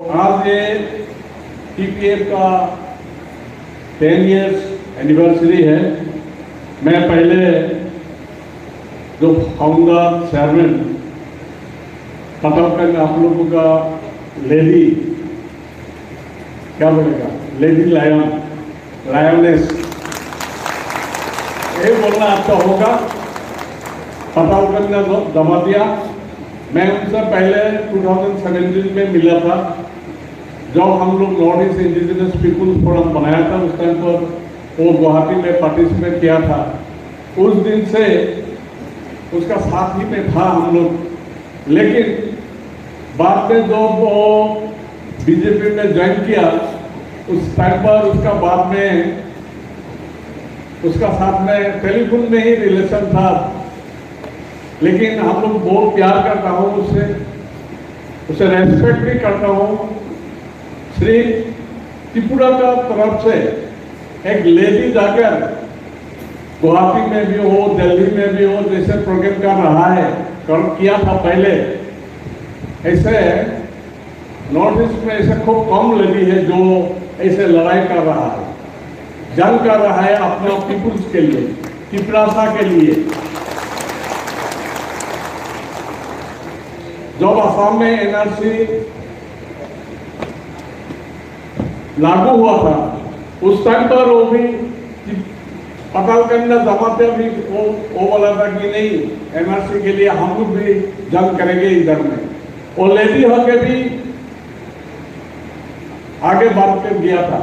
आज ये टीपीएफ का 10 इयर्स एनिवर्सरी है। मैं पहले जो फाउंडर चेयरमैन पता आप लोगों का लेडी क्या बोलेगा, लेडी लायनेस ये बोलना अच्छा होगा। पता ने दबा दिया। मैं उनसे पहले 2017 में मिला था जब हम लोग North East Indigenous Peoples Forum बनाया था। उस टाइम पर वो गुवाहाटी में पार्टिसिपेट किया था। उस दिन से उसका साथ ही में था हम लोग। लेकिन बाद में जब वो बीजेपी में ज्वाइन किया उस टाइम पर उसका बाद में उसका साथ में टेलीफोन में ही रिलेशन था। लेकिन हम लोग बहुत प्यार करता हूँ उससे, उसे रेस्पेक्ट भी करता हूँ। श्री त्रिपुरा का तरफ से एक लेडी जाकर गुवाहाटी में भी हो, दिल्ली में भी हो, जैसे प्रोग्राम कर रहा है किया था पहले, ऐसे नॉर्थ ईस्ट में ऐसे खूब कम लेडी है जो ऐसे लड़ाई कर रहा है, जंग कर रहा है अपने पीपुल्स के लिए, त्रिपुरा के लिए। जब असम में एनआरसी लागू हुआ था उस टाइम पर वो भी पताल करना जमाते भी वो बोला था कि नहीं एनआरसी के लिए हम लोग भी जंग करेंगे इधर में। वो लेडी होके भी आगे बढ़ कर गया था।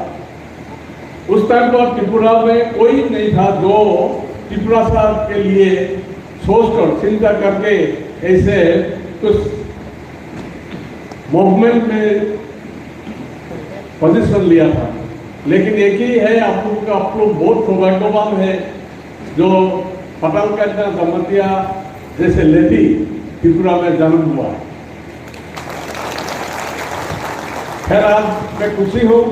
उस टाइम पर त्रिपुरा में कोई नहीं था जो त्रिपुरा साहब के लिए सोचकर चिंता करके ऐसे कुछ मूवमेंट में पोजीशन लिया था। लेकिन एक ही है आप लोग बहुत सौभाग्यवान है जो पताल करना दमतिया जैसे लेडी त्रिपुरा में जन्म हुआ। फिर आज मैं खुशी हूँ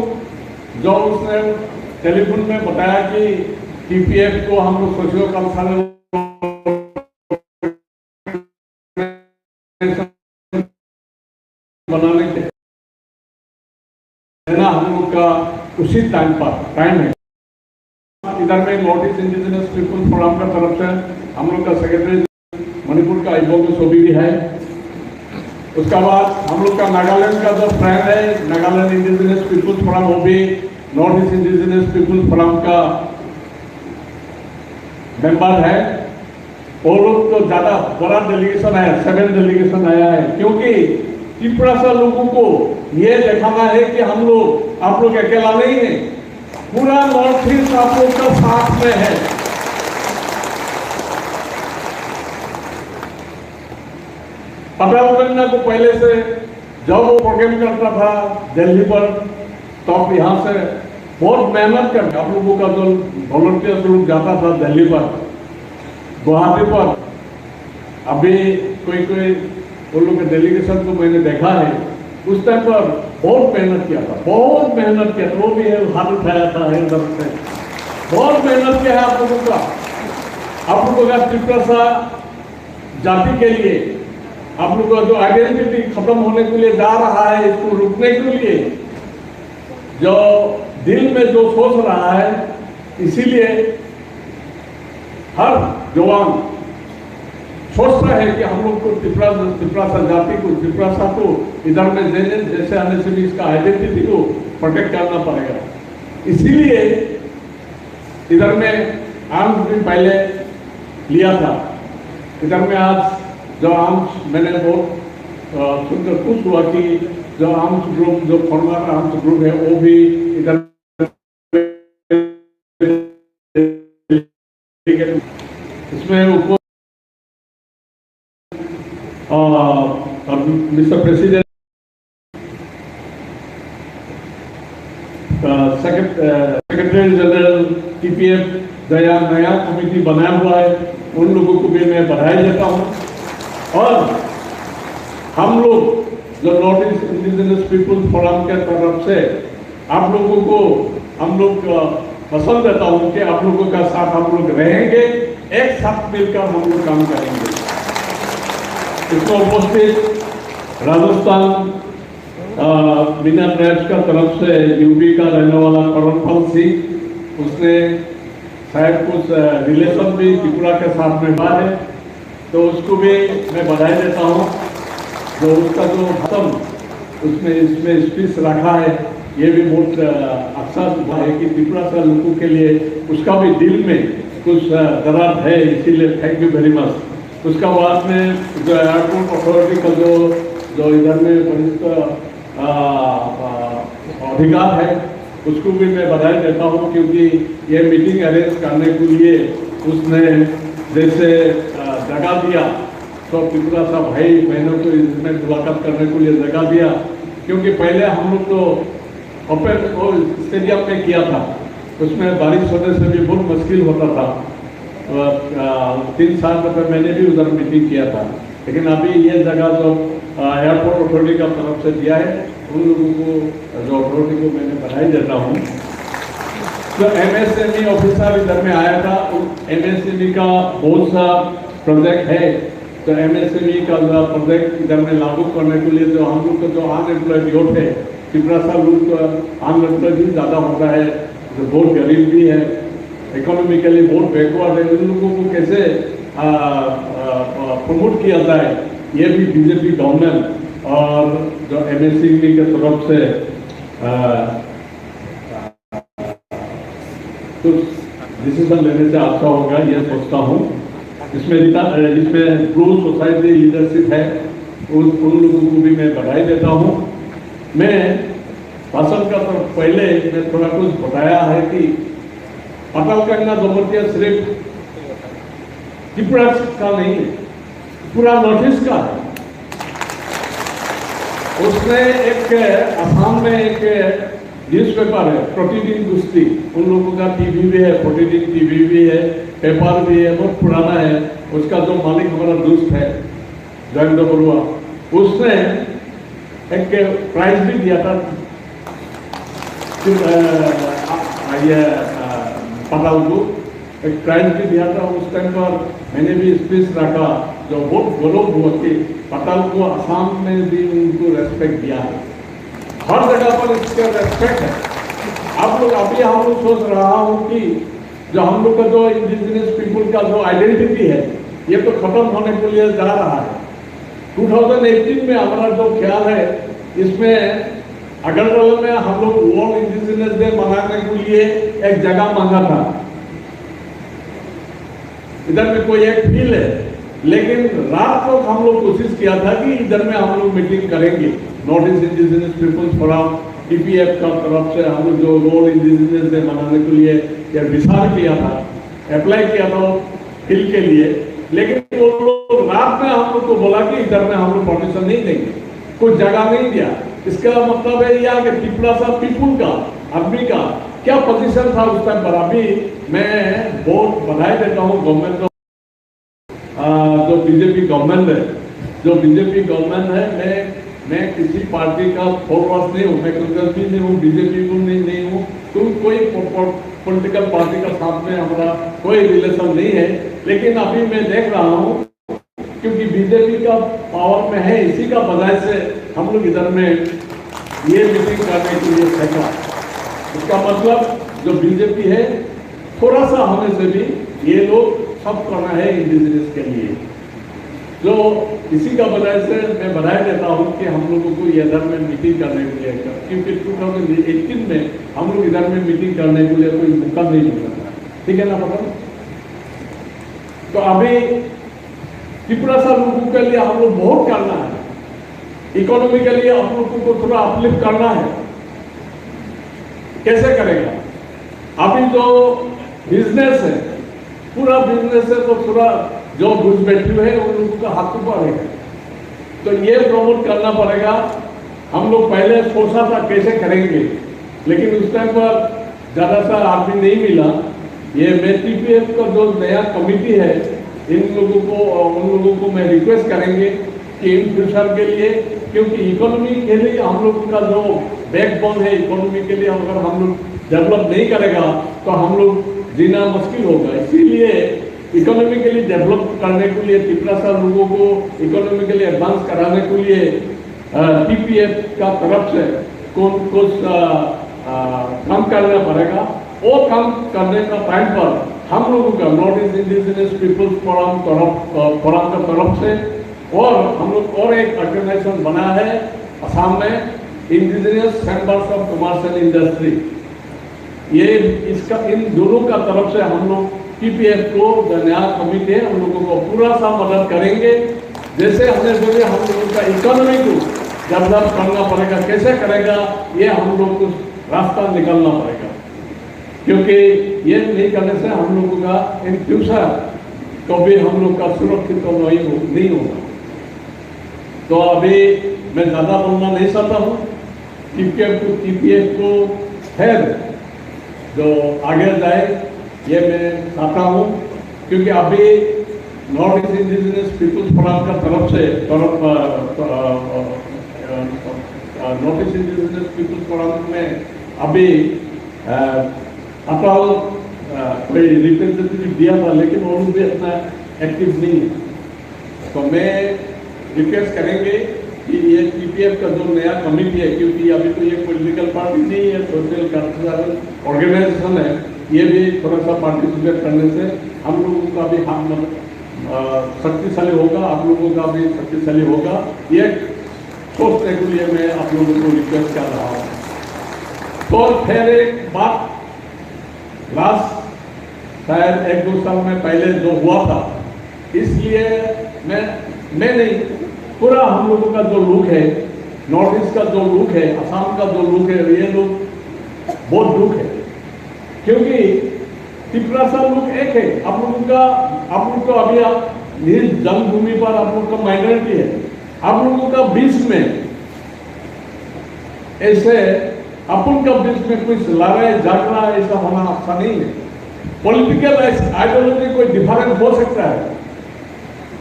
जो उसने टेलीफोन में बताया कि टीपीएफ को हम लोग सोशियो कल्चरल बनाने के ना हम लोग का उसी टाइम है। इधर में north East indigenous people forum का तरफ से हम लोग का सेक्रेटरी मणिपुर का इबोंग सोबी भी है। उसका बाद हम लोग का नागालैंड का जो फ्रेंड है नागालैंड इंडिजिनस पीपुल्स फोरम, वो भी North East Indigenous Peoples Forum का मेंबर है। वो लोग तो ज्यादा बड़ा डेलीगेशन आया, 7 डेलीगेशन आया है, क्योंकि त्रिपुरा से लोगों को ये दिखाना है कि हम लोग आप लोग अकेला नहीं है, पूरा नॉर्थ ईस्ट आप लोग का साथ में है। पताल करना को पहले से जब वो प्रोग्राम करता था दिल्ली पर तो आप यहाँ से बहुत मेहनत करके आप लोगों का जो वॉलंटियर्स लोग जाता था दिल्ली पर, गुवाहाटी पर। अभी कोई वो लोग के डेलीगेशन को मैंने देखा है। उस टाइम पर बहुत मेहनत किया था, वो भी है हाथ उठाया था इधर से, बहुत मेहनत किया है आप लोगों का। आप लोगों का त्रिपुरा जाति के लिए आप लोगों का जो आइडेंटिटी खत्म होने के लिए जा रहा है, इसको रुकने के लिए जो दिल में जो सोच रहा है, इसीलिए हर जवान सोचता है कि हम लोग को त्रिपुरा जाति को, त्रिपुरा को इधर में जैसे आने से भी इसका आइडेंटिटी को प्रोटेक्ट करना पड़ेगा। इसीलिए इधर में आर्म्स भी पहले लिया था। इधर में आज जो आर्म्स मैंने बहुत सुनकर खुश हुआ कि जो आर्म्स ग्रुप, जो फॉर्मर आर्म्स ग्रुप है, वो भी इधर इसमें mister president secretary general TPF नया कमेटी बनाया हुआ है, उन लोगों को भी मैं बधाई देता हूं। और हम लोग जो North East Indigenous Peoples Forum के तरफ से आप लोगों को हम लोग पसंद देता हूं कि आप लोगों का साथ हम लोग रहेंगे, एक साथ मिलकर हम लोग काम करेंगे। इसमें उपस्थित राजस्थान मीना ट्राइब्स का तरफ से यूपी का रहने वाला करणपाल सिंह, उसने शायद कुछ रिलेशन भी त्रिपुरा के साथ में हुआ है, तो उसको भी मैं बधाई देता हूँ। जो उसका जो खत्म उसमें इसमें स्पीच रखा है, ये भी बहुत अच्छा हुआ है कि त्रिपुरा के लोगों के लिए उसका भी दिल में कुछ दरार है, इसीलिए थैंक यू वेरी मच। उसका बाद में जो एयरपोर्ट अथॉरिटी का जो इधर में वरिष्ठ अधिकार है, उसको भी मैं बधाई देता हूँ, क्योंकि ये मीटिंग अरेंज करने के लिए उसने जैसे जगह दिया, तो त्रिपुरा सा भाई बहनों को इसमें मुलाकात करने के लिए जगह दिया। क्योंकि पहले हम लोग तो ओपन स्टेडियम में किया था, उसमें बारिश होने से भी बहुत मुश्किल होता था। 3 साल पहले मैंने भी उधर मीटिंग किया था, लेकिन अभी ये जगह जो एयरपोर्ट अथॉरिटी का तरफ से दिया है, उन लोगों को जो अथॉरिटी को मैंने बधाई देता हूँ। जो MSME ऑफिसर इधर में आया था, MSME का बहुत सा प्रोजेक्ट है, तो MSME का प्रोजेक्ट इधर में लागू करने के लिए जो हम लोग का जो अनएम्प्लॉयड यूथ है, त्रिपुरा सा लोग अनएम्प्लॉयड भी ज़्यादा होता है, जो बहुत गरीब भी है, इकोनॉमिकली बहुत बैकवर्ड है, उन लोगों को कैसे प्रमोट किया जाए, ये भी बीजेपी गवर्नमेंट और जो MSME के तरफ से कुछ डिसीजन लेने से अच्छा होगा, ये सोचता हूँ। इसमें ब्लू सोसाइटी लीडरशिप है, उन लोगों को भी मैं बधाई देता हूँ। मैं भाषण का तो पहले मैं थोड़ा कुछ बताया है कि अटल गंगा जमुना सिर्फ त्रिपुरा का नहीं है, पूरा नॉर्थ ईस्ट का है। उसने एक असम में एक न्यूज़पेपर है प्रतिदिन कुश्ती, उन लोगों का टीवी भी है, प्रतिदिन टीवी भी है, पेपर भी है, बहुत पुराना है। उसका जो मालिक हमारा दोस्त है जयंत बरुआ, उसने एक प्राइज भी दिया था ये पटाल को, एक प्राइज भी दिया था। उस टाइम पर मैंने भी स्पीच रखा, जो बहुत गौरव हुआ कि पटाल को असम में भी उनको रेस्पेक्ट दिया है, हर जगह पर इसका रेस्पेक्ट है। आप लोग अभी हम लोग सोच रहा हूँ कि जो हम लोग का जो इंडिजिनियस पीपुल का जो आइडेंटिटी है, ये तो खत्म होने के लिए जा रहा है। 2018 में हमारा जो ख्याल है, इसमें अगरतला में हम लोग वर्ल्ड इंडिजिनियस डे मनाने के लिए एक जगह मांगा था। इधर में कोई एक फील्ड है, लेकिन रात को हम लोग कोशिश किया था कि इधर में हम लोग मीटिंग करेंगे। North East Indigenous Peoples Forum TPF का तरफ से हम लोग जो वर्ल्ड इंडिजिनियस डे मनाने के लिए विचार किया था, अप्लाई किया था फील्ड के लिए, लेकिन वो लोग रात में हम लोग को बोला कि इधर में हम लोग परमिशन नहीं देंगे, कुछ जगह नहीं दिया। इसका मतलब है यह कि त्रिपुरा सा पीपुल का, आदमी का क्या पोजीशन था उस टाइम पर। अभी मैं बहुत बधाई देता हूँ गवर्नमेंट को, जो बीजेपी गवर्नमेंट है, जो बीजेपी गवर्नमेंट है। मैं किसी पार्टी का फॉलोअर्स नहीं हूँ, मैं कांग्रेस भी नहीं हूँ, बीजेपी को नहीं हूँ, तो कोई पॉलिटिकल पार्टी का साथ में हमारा कोई रिलेशन नहीं है। लेकिन अभी मैं देख रहा हूँ, क्योंकि बीजेपी का पावर में है, इसी का वजह से हम लोग इधर में ये मीटिंग करने के लिए फेंका। इसका मतलब जो बीजेपी है, थोड़ा सा होने से भी ये लोग सब करना है इंडिजिनियस के लिए। जो इसी का वजह से मैं बधाई देता हूँ कि हम लोगों को ये इधर में मीटिंग करने के लिए, क्योंकि 2018 में हम लोग इधर में मीटिंग करने के लिए कोई मौका नहीं मिला था, ठीक है ना पता। तो अभी त्रिपुरा सा लोगों के लिए हम लोग बहुत करना है, इकोनॉमिकली हम लोगों को थोड़ा अपलिफ्ट करना है। कैसे करेगा? अभी जो बिजनेस है, पूरा बिजनेस है, तो थोड़ा जो घुस बैठे हुए हैं उन लोगों का हाथ ऊपर है, तो ये प्रमोट करना पड़ेगा। हम लोग पहले सोचा था कैसे करेंगे, लेकिन उस टाइम पर ज़्यादा सा आदमी नहीं मिला। ये TPF का जो नया कमिटी है, इन लोगों को, उन लोगों को मैं रिक्वेस्ट करेंगे कि इन फ्यूचर के लिए, क्योंकि इकोनॉमी के लिए हम लोग का जो बैकबोन है, इकोनॉमी के लिए अगर हम लोग डेवलप नहीं करेगा तो हम लोग जीना मुश्किल होगा। इसीलिए इकोनॉमिकली डेवलप करने के लिए, त्रिपुरा सा लोगों को इकोनॉमिकली एडवांस कराने के लिए टीपीएफ का तरफ से कुछ काम करना पड़ेगा। वो काम करने का टाइम पर हम लोगों का North East Indigenous Peoples Forum का तरफ से और हम लोग और एक ऑर्गेनाइजेशन बना है असम में, indigenous chambers of commercial industry. ये इसका इन दोनों का तरफ से हम लोग टीपीएफ को जो नया कमिटी है उन लोगों को पूरा सा मदद करेंगे। जैसे हमने बोले हम लोगों का इकोनॉमी को डेवलप करना पड़ेगा, कैसे करेगा ये हम लोग को रास्ता निकालना पड़ेगा, क्योंकि ये नहीं करने से हम लोगों का इन फ्यूचर कभी हम लोग का सुरक्षित तो नहीं होगा। तो अभी मैं ज़्यादा बोलना नहीं चाहता हूँ। टीपीएफ को खैर जो आगे जाए ये मैं चाहता हूँ, क्योंकि अभी North East Indigenous Peoples Forum का तरफ से North East Indigenous Peoples Forum में अभी अटल कोई रिप्रेजेंटेटिव दिया था, लेकिन वो लोग भी इतना एक्टिव नहीं है। तो मैं रिक्वेस्ट करेंगे कि ये टीपीएफ का जो नया कमिटी है, क्योंकि अभी तो ये पॉलिटिकल पार्टी नहीं है, सोशल कल्चरल ऑर्गेनाइजेशन है, ये भी थोड़ा सा पार्टिसिपेट करने से हम लोगों का भी हाथ शक्तिशाली होगा, आप लोगों का भी शक्तिशाली होगा। ये सोचने के लिए मैं आप लोगों को रिक्वेस्ट कर रहा हूँ। तो फिर एक बात, लास्ट शायद 1-2 साल में पहले जो हुआ था, इसलिए मैं नहीं, पूरा हम लोगों का जो लुक है, नॉर्थ ईस्ट का जो लुक है, असम का जो लुक है, ये लोग बहुत लुक है, क्योंकि त्रिपुरा सा लुक एक है। आप लोगों का अभी निज जन्मभूमि पर आप लोगों का माइनॉरिटी है, आप लोगों का बीच में ऐसे अपन का बीच में कुछ लड़ाई झगड़ा ऐसा होना अच्छा नहीं है। पॉलिटिकल आइडियोलॉजी कोई डिफरेंट हो सकता है,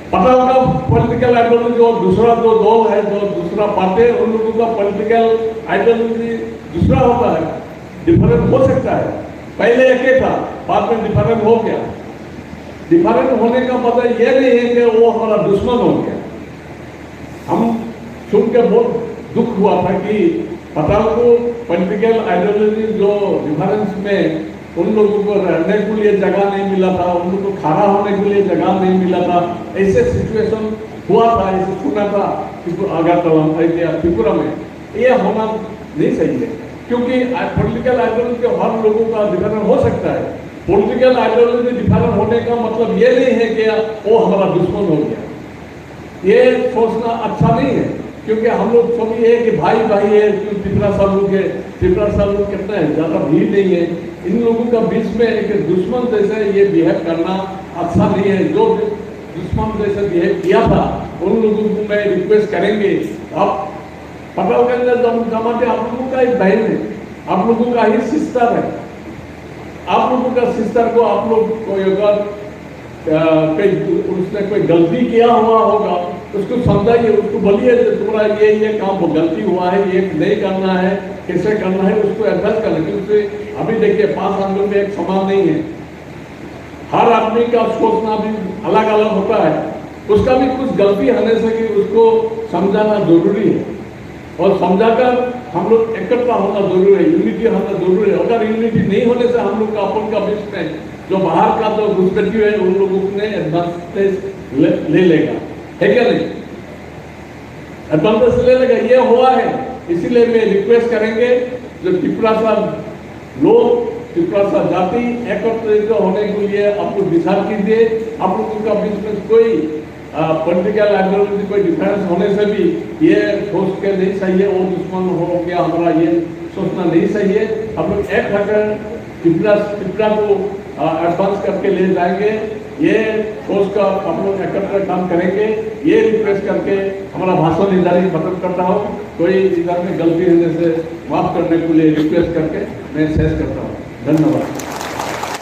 पता होगा पॉलिटिकल आइडियोलॉजी और दूसरा जो दल है, जो दूसरा पार्टी है, उन लोगों का पॉलिटिकल आइडियोलॉजी दूसरा होता है, डिफरेंट हो सकता है। पहले एक ही था, बाद में डिफरेंट हो गया। डिफरेंट होने का मतलब ये नहीं है कि वो हमारा दुश्मन हो गया। हम सुन के बहुत दुख हुआ था कि पता को पॉलिटिकल आइडियोलॉजी जो डिफरेंस में उन लोगों को रहने के लिए जगह नहीं मिला था, उन लोगों को खड़ा होने के लिए जगह नहीं मिला था, ऐसे सिचुएशन हुआ था, ऐसे सुना था अगरतला त्रिपुरा में। ये होना नहीं सही है, क्योंकि पॉलिटिकल आइडियोलॉजी हर लोगों का डिफरेंट हो सकता है। पॉलिटिकल आइडियोलॉजी डिफरेंट होने का मतलब ये नहीं है कि वो हमारा दुश्मन हो गया। ये सोचना अच्छा नहीं है, क्योंकि हम लोग सभी है कि भाई भाई है, त्रिपुरा सब लोग है, त्रिपुरा सब लोग कितना है, ज़्यादा भीड़ नहीं है। इन लोगों का बीच में एक दुश्मन जैसे ये बिहेव करना अच्छा नहीं है। जो दुश्मन जैसे बिहेव किया था उन लोगों को मैं रिक्वेस्ट करेंगे, आप पता होगा जमाते आप लोगों का एक बहन है, आप लोगों का ही सिस्टर है, आप लोगों का सिस्टर को आप लोग कोई अगर उसने कोई गलती किया हुआ होगा उसको समझाइए, उसको बोलिए तुम्हारा ये काम गलती हुआ है, ये नहीं करना है, कैसे करना है, उसको एडवाइस करना। क्योंकि अभी देखिए 5 आदमियों में एक समान नहीं है, हर आदमी का सोचना भी अलग अलग होता है, उसका भी कुछ गलती होने से कि उसको समझाना जरूरी है, और समझाकर हम लोग एकत्र होना जरूरी है, यूनिटी होना जरूरी है। अगर यूनिटी नहीं होने से हम लोग का अपन का बीच में जो बाहर का जो घुसपैठी है उन लोगों ने एडवांटेज ले लेगा, है क्या नहीं, एडवांटेज ले लेगा, ये हुआ है। इसीलिए मैं रिक्वेस्ट करेंगे जो त्रिपुरा सा लोग, त्रिपुरा सा जाति एकत्रित होने के लिए आप लोग विचार कीजिए। आप लोगों का बीच में कोई पॉलिटिकल आइडियोलॉजी कोई डिफरेंस होने से भी ये सोच के नहीं चाहिए वो दुश्मन हो गया हमारा, ये सोचना नहीं चाहिए। हम लोग एक होकर त्रिपुरा को एडवांस करके ले जाएंगे, ये सोच कर हम लोग एकत्र काम करेंगे। ये रिक्वेस्ट करके हमारा भाषण इधर ही खत्म करता हूँ। कोई इधर में गलती होने से माफ करने के लिए रिक्वेस्ट करके मैं शेष करता हूँ। धन्यवाद।